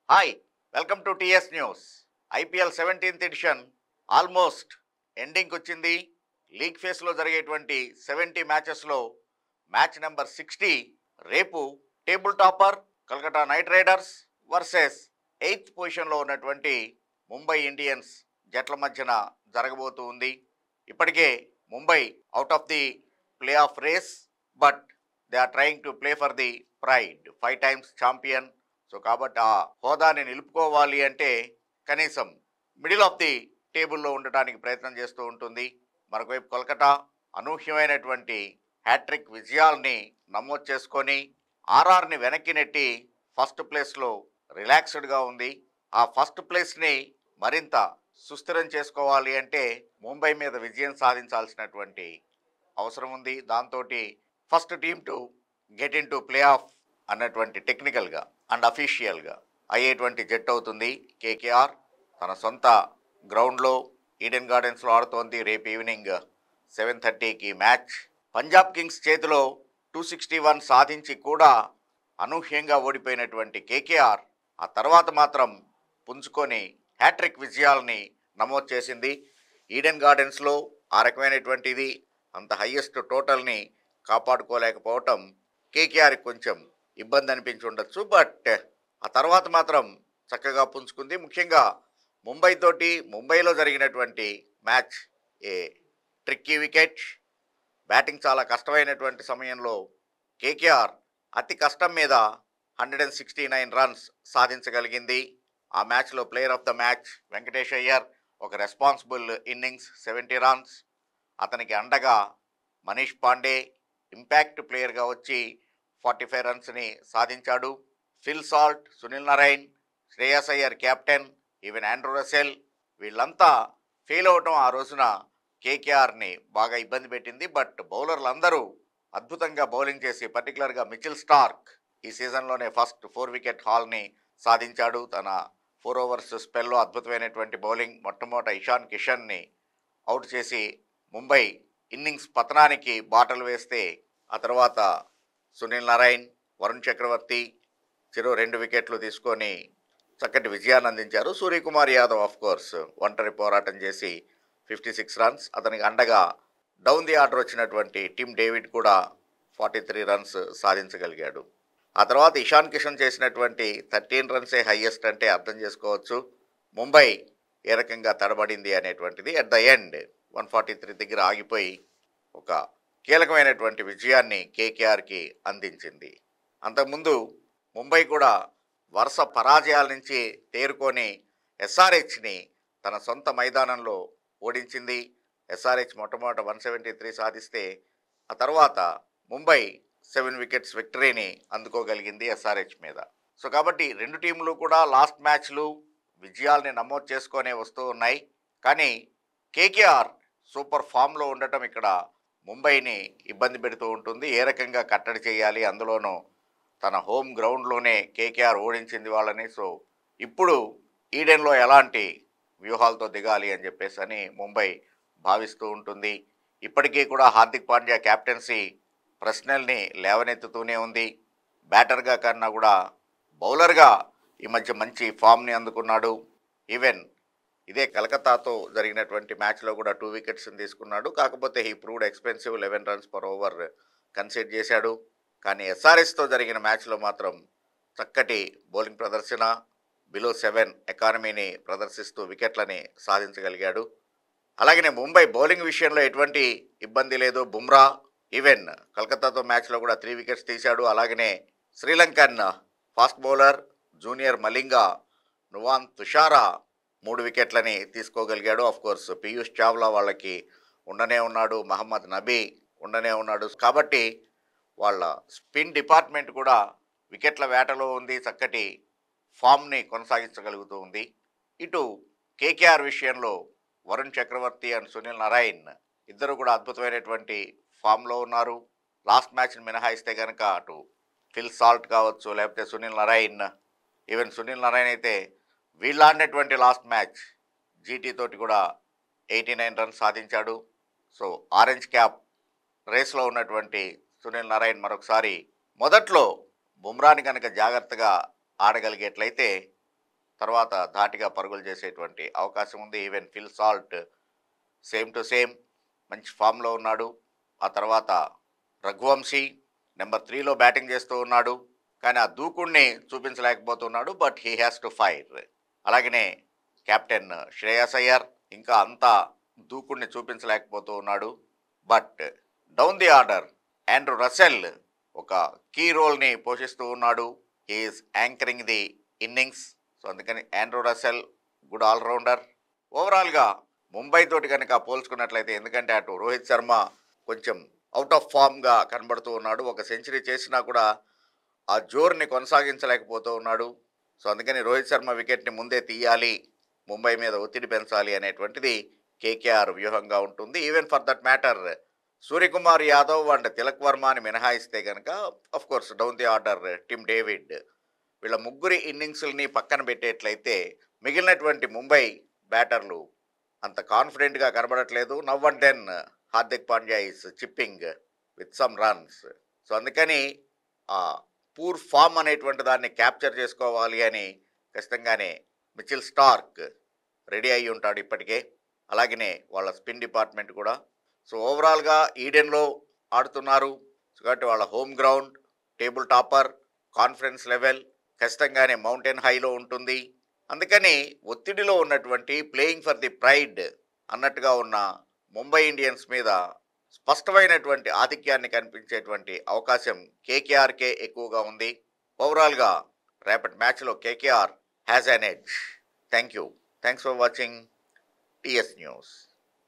Hi welcome to TS news. IPL 17th edition almost ఎండింగ్కి వచ్చింది. League ఫేస్లో జరిగేటువంటి 70 మ్యాచెస్లో మ్యాచ్ నెంబర్ 60 రేపు table topper Calcutta night riders versus 8th పొజిషన్లో ఉన్నటువంటి ముంబై ఇండియన్స్ జట్ల మధ్యన జరగబోతూ ఉంది. ఇప్పటికే Mumbai out of the playoff race, but they are trying to play for the pride, 5 times champion. So కాబట్టి ఆ హోదాని నిలుపుకోవాలి అంటే కనీసం మిడిల్ ఆఫ్ ది టేబుల్లో ఉండటానికి ప్రయత్నం చేస్తూ ఉంటుంది. మరొకవైపు కోల్కతా అనూహ్యమైనటువంటి హ్యాట్రిక్ విజయాల్ని నమోదు చేసుకొని ఆర్ఆర్ని వెనక్కి నెట్టి ఫస్ట్ ప్లేస్లో రిలాక్స్డ్గా ఉంది. ఆ ఫస్ట్ ప్లేస్ని మరింత సుస్థిరం చేసుకోవాలి అంటే ముంబై మీద విజయం సాధించాల్సినటువంటి అవసరం ఉంది. దాంతో first team to get in to play of అన్నటువంటి టెక్నికల్గా అండ్ అఫీషియల్గా అయ్యేటువంటి జట్టు అవుతుంది. కేకేఆర్ తన సొంత గ్రౌండ్లో ఈడెన్ గార్డెన్స్లో ఆడుతోంది. రేపు ఈవినింగ్ 7:30కి మ్యాచ్. పంజాబ్ కింగ్స్ చేతిలో 261 సాధించి కూడా అనూహ్యంగా ఓడిపోయినటువంటి కేకేఆర్ ఆ తర్వాత మాత్రం పుంజుకొని హ్యాట్రిక్ విజయాల్ని నమోదు చేసింది. ఈడెన్ గార్డెన్స్లో ఆ రకమైనటువంటిది అంత హయ్యెస్ట్ టోటల్ని కాపాడుకోలేకపోవటం కేకేఆర్కి కొంచెం ఇబ్బంది అనిపించి ఉండొచ్చు. బట్ ఆ తర్వాత మాత్రం చక్కగా పుంజుకుంది. ముఖ్యంగా ముంబైలో జరిగినటువంటి మ్యాచ్ ఏ ట్రిక్కీ వికెట్, బ్యాటింగ్ చాలా కష్టమైనటువంటి సమయంలో కేకేఆర్ అతి కష్టం మీద 169 రన్స్ సాధించగలిగింది. ఆ మ్యాచ్లో player of the match Venkatesh Iyer, ఒక రెస్పాన్సిబుల్ ఇన్నింగ్స్ 70 రన్స్. అతనికి అండగా మనీష్ పాండే ఇంపాక్ట్ ప్లేయర్గా వచ్చి 45 రన్స్ని సాధించాడు. Phil Salt, Sunil Narayan, Shreyas Iyer captain, even Andrew Russell వీళ్ళంతా ఫెయిల్ అవటం ఆ రోజున కేకేఆర్ని బాగా ఇబ్బంది పెట్టింది. బట్ బౌలర్లు అందరూ అద్భుతంగా బౌలింగ్ చేసి పర్టికులర్గా మిచిల్ స్టార్క్ ఈ సీజన్లోనే ఫస్ట్ 4 వికెట్ హాల్ని సాధించాడు. తన 4 overs స్పెల్లో అద్భుతమైనటువంటి బౌలింగ్. మొట్టమొదట ఇషాన్ కిషన్ని అవుట్ చేసి ముంబై ఇన్నింగ్స్ పతనానికి బాటలు వేస్తే ఆ తర్వాత సునీల్ నారాయణ్, వరుణ్ చక్రవర్తి చెరో 2 వికెట్లు తీసుకొని చక్కటి విజయాన్ని అందించారు. సూర్యకుమార్ యాదవ్ ఆఫ్ కోర్స్ ఒంటరి పోరాటం చేసి 56 రన్స్. అతనికి అండగా డౌన్ ది ఆర్డర్ వచ్చినటువంటి టిమ్ డేవిడ్ కూడా 43 రన్స్ సాధించగలిగాడు. ఆ తర్వాత ఇషాన్ కిషన్ చేసినటువంటి 13 రన్సే హయ్యెస్ట్ అంటే అర్థం చేసుకోవచ్చు ముంబై ఏ రకంగా తడబడింది అనేటువంటిది. అట్ ద ఎండ్ 143 దగ్గర ఆగిపోయి ఒక కీలకమైనటువంటి విజయాన్ని కేకేఆర్కి అందించింది. అంతకుముందు ముంబై కూడా వరుస పరాజయాల నుంచి తేరుకొని ఎస్ఆర్హెచ్ని తన సొంత మైదానంలో ఓడించింది. ఎస్ఆర్హెచ్ మొట్టమొదట 173 సాధిస్తే ఆ తర్వాత ముంబై 7 వికెట్స్ విక్టరీని అందుకోగలిగింది ఎస్ఆర్హెచ్ మీద. సో కాబట్టి రెండు టీంలు కూడా లాస్ట్ మ్యాచ్లు విజయాల్ని నమోదు చేసుకొనే వస్తూ ఉన్నాయి. కానీ కేకేఆర్ సూపర్ ఫామ్లో ఉండటం ఇక్కడ ముంబైని ఇబ్బంది పెడుతూ ఉంటుంది. ఏ రకంగా కట్టడి చేయాలి, అందులోనూ తన హోమ్ గ్రౌండ్లోనే కేకేఆర్ ఓడించింది వాళ్ళని. సో ఇప్పుడు ఈడెన్లో ఎలాంటి వ్యూహాలతో దిగాలి అని చెప్పేసి అని ముంబై భావిస్తూ ఉంటుంది. ఇప్పటికీ కూడా హార్దిక్ పాండ్యా కెప్టెన్సీ ప్రశ్నల్ని లేవనెత్తుతూనే ఉంది. బ్యాటర్గా కన్నా కూడా బౌలర్గా ఈ మధ్య మంచి ఫామ్ని అందుకున్నాడు. ఈవెన్ ఇదే కలకత్తాతో జరిగినటువంటి మ్యాచ్లో కూడా 2 వికెట్స్ని తీసుకున్నాడు. కాకపోతే he proved expensive, 11 runs per over consider చేశాడు. కానీ ఎస్ఆర్హెచ్తో జరిగిన మ్యాచ్లో మాత్రం చక్కటి బౌలింగ్ ప్రదర్శన, బిలో 7 ఎకానమీని ప్రదర్శిస్తూ వికెట్లని సాధించగలిగాడు. అలాగనే ముంబై బౌలింగ్ విషయంలో ఎటువంటి ఇబ్బంది లేదు. బుమ్రా ఈవెన్ కలకత్తాతో మ్యాచ్లో కూడా 3 వికెట్స్ తీశాడు. అలాగనే Sri Lankan fast bowler junior Malinga, Nuwan Thushara 3 వికెట్లని తీసుకోగలిగాడు. ఆఫ్ కోర్స్ పీయూష్ చావ్లా వాళ్ళకి ఉండనే ఉన్నాడు, మహమ్మద్ నబీ ఉండనే ఉన్నాడు. కాబట్టి వాళ్ళ స్పిన్ డిపార్ట్మెంట్ కూడా వికెట్ల వేటలో ఉంది, చక్కటి ఫామ్ని కొనసాగించగలుగుతూ ఉంది. ఇటు కేకేఆర్ విషయంలో వరుణ్ చక్రవర్తి అండ్ సునీల్ నారాయణ్ ఇద్దరు కూడా అద్భుతమైనటువంటి ఫామ్లో ఉన్నారు. లాస్ట్ మ్యాచ్ని మినహాయిస్తే కనుక అటు ఫిల్ సాల్ట్ కావచ్చు, లేకపోతే సునీల్ నారాయణ్, ఈవెన్ సునీల్ నారాయణ్ అయితే వీళ్ళు ఆడినటువంటి లాస్ట్ మ్యాచ్ జీటీ తోటి కూడా 89 రన్స్ సాధించాడు. సో ఆరెంజ్ క్యాప్ రేస్లో ఉన్నటువంటి సునీల్ నారాయణ్ మరొకసారి మొదట్లో బుమ్రాని కనుక జాగ్రత్తగా ఆడగలిగేట్లయితే తర్వాత ధాటిగా పరుగులు చేసేటువంటి అవకాశం ఉంది. Even Phil Salt same to same మంచి ఫామ్లో ఉన్నాడు. ఆ తర్వాత రఘువంశీ నెంబర్ 3లో బ్యాటింగ్ చేస్తూ ఉన్నాడు. కానీ ఆ దూకుడిని చూపించలేకపోతున్నాడు. But he has to fire. అలాగనే కెప్టెన్ శ్రేయస్ అయ్యర్ ఇంకా అంతా దూకుడిని చూపించలేకపోతూ ఉన్నాడు. But down the order Andre Russell ఒక కీ రోల్ని పోషిస్తూ ఉన్నాడు. He's anchoring the innings. So అందుకని ఆండ్రూ రసెల్ గుడ్ ఆల్రౌండర్. ఓవరాల్గా ముంబై తోటి కనుక పోల్చుకున్నట్లయితే, ఎందుకంటే అటు రోహిత్ శర్మ కొంచెం అవుట్ ఆఫ్ ఫామ్గా కనబడుతూ ఉన్నాడు. ఒక సెంచరీ చేసినా కూడా ఆ జోరుని కొనసాగించలేకపోతూ ఉన్నాడు. సో అందుకని రోహిత్ శర్మ వికెట్ని ముందే తీయాలి, ముంబై మీద ఒత్తిడి పెంచాలి అనేటువంటిది కేకేఆర్ వ్యూహంగా ఉంటుంది. Even for that matter Suryakumar Yadav and Tilak వర్మని మినహాయిస్తే కనుక course down the order Tim David వీళ్ళ ముగ్గురి ఇన్నింగ్స్ని పక్కన పెట్టేట్లయితే మిగిలినటువంటి ముంబై బ్యాటర్లు అంత కాన్ఫిడెంట్గా కనబడట్లేదు. Now and then Hardik Pandya is chipping with some runs. So అందుకని ఆ పూర్ ఫామ్ అనేటువంటి దాన్ని క్యాప్చర్ చేసుకోవాలి అని ఖచ్చితంగానే మిచిల్ స్టార్క్ రెడీ అయ్యి ఉంటాడు ఇప్పటికే. అలాగనే వాళ్ళ స్పిన్ డిపార్ట్మెంట్ కూడా. సో ఓవరాల్గా ఈడెన్లో ఆడుతున్నారు. సో కాబట్టి వాళ్ళ home ground, table topper, confidence level ఖచ్చితంగానే మౌంటైన్ హైలో ఉంటుంది. అందుకని ఒత్తిడిలో ఉన్నటువంటి ప్లేయింగ్ ఫర్ ది ప్రైడ్ అన్నట్టుగా ఉన్న ముంబై ఇండియన్స్ మీద స్పష్టమైనటువంటి ఆధిక్యాన్ని కనిపించేటువంటి అవకాశం కేకేఆర్కే ఎక్కువగా ఉంది. ఓవరాల్గా రేపటి మ్యాచ్లో KKR has an edge. Thank you. Thanks for watching TS news.